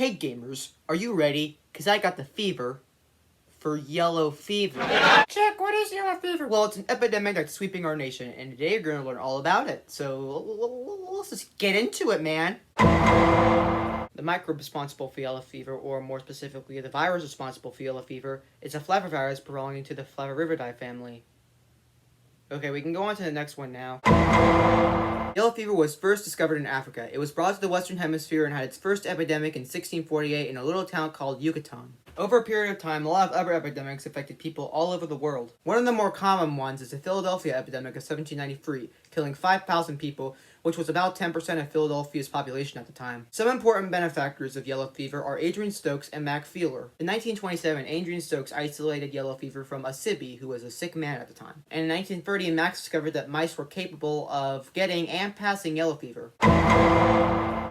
Hey gamers, are you ready? Cause I got the fever for yellow fever. Check, what is yellow fever? Well, it's an epidemic that's sweeping our nation, and today you're gonna learn all about it. So let's just get into it, man. The microbe responsible for yellow fever, or more specifically, the virus responsible for yellow fever, is a flavivirus belonging to the Flaviviridae family. Okay, we can go on to the next one now. Yellow fever was first discovered in Africa. It was brought to the Western Hemisphere and had its first epidemic in 1648 in a little town called Yucatan. Over a period of time, a lot of other epidemics affected people all over the world. One of the more common ones is the Philadelphia epidemic of 1793, killing 5,000 people, which was about 10% of Philadelphia's population at the time. Some important benefactors of yellow fever are Adrian Stokes and Mac Feeler. In 1927, Adrian Stokes isolated yellow fever from a Sibby, who was a sick man at the time. And in 1930, Max discovered that mice were capable of getting and passing yellow fever.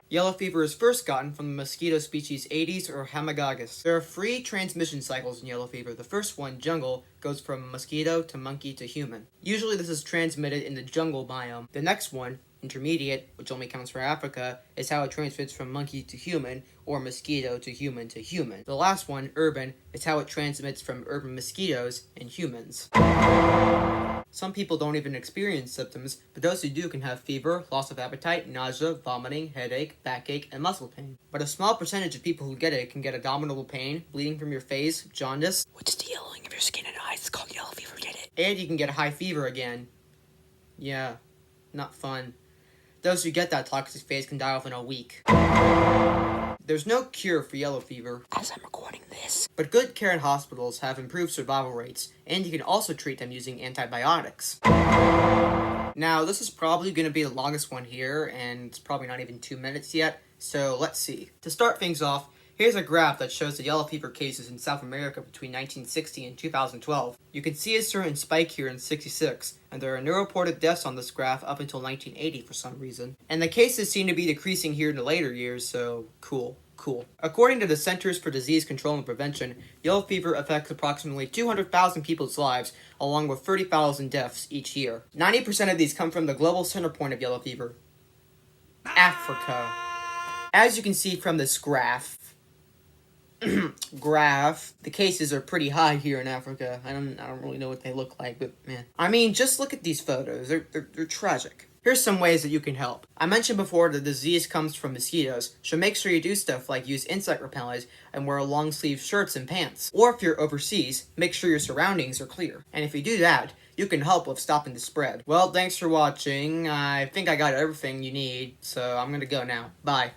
Yellow fever is first gotten from the mosquito species Aedes or Hamagogus. There are 3 transmission cycles in yellow fever. The first one, jungle, goes from mosquito to monkey to human. Usually this is transmitted in the jungle biome. The next one, intermediate, which only counts for Africa, is how it transmits from monkey to human, or mosquito to human to human. The last one, urban, is how it transmits from urban mosquitoes and humans. Some people don't even experience symptoms, but those who do can have fever, loss of appetite, nausea, vomiting, headache, backache, and muscle pain. But a small percentage of people who get it can get abdominal pain, bleeding from your face, jaundice, which is the yellowing of your skin and eyes. It's called yellow fever, get it? And you can get high fever again. Yeah, not fun. Those who get that toxic phase can die within a week. There's no cure for yellow fever, as I'm recording this, but good care in hospitals have improved survival rates, and you can also treat them using antibiotics. Now, this is probably going to be the longest one here, and it's probably not even 2 minutes yet, so let's see. To start things off, here's a graph that shows the yellow fever cases in South America between 1960 and 2012. You can see a certain spike here in 66, and there are no reported deaths on this graph up until 1980 for some reason. And the cases seem to be decreasing here in the later years, so cool. According to the Centers for Disease Control and Prevention, yellow fever affects approximately 200,000 people's lives, along with 30,000 deaths each year. 90% of these come from the global center point of yellow fever, Africa. As you can see from this graph, the cases are pretty high here in Africa. I don't really know what they look like, but man. I mean, just look at these photos. They're tragic. Here's some ways that you can help. I mentioned before the disease comes from mosquitoes, so make sure you do stuff like use insect repellent and wear long sleeve shirts and pants. Or if you're overseas, make sure your surroundings are clear. And if you do that, you can help with stopping the spread. Well, thanks for watching. I think I got everything you need, so I'm gonna go now. Bye.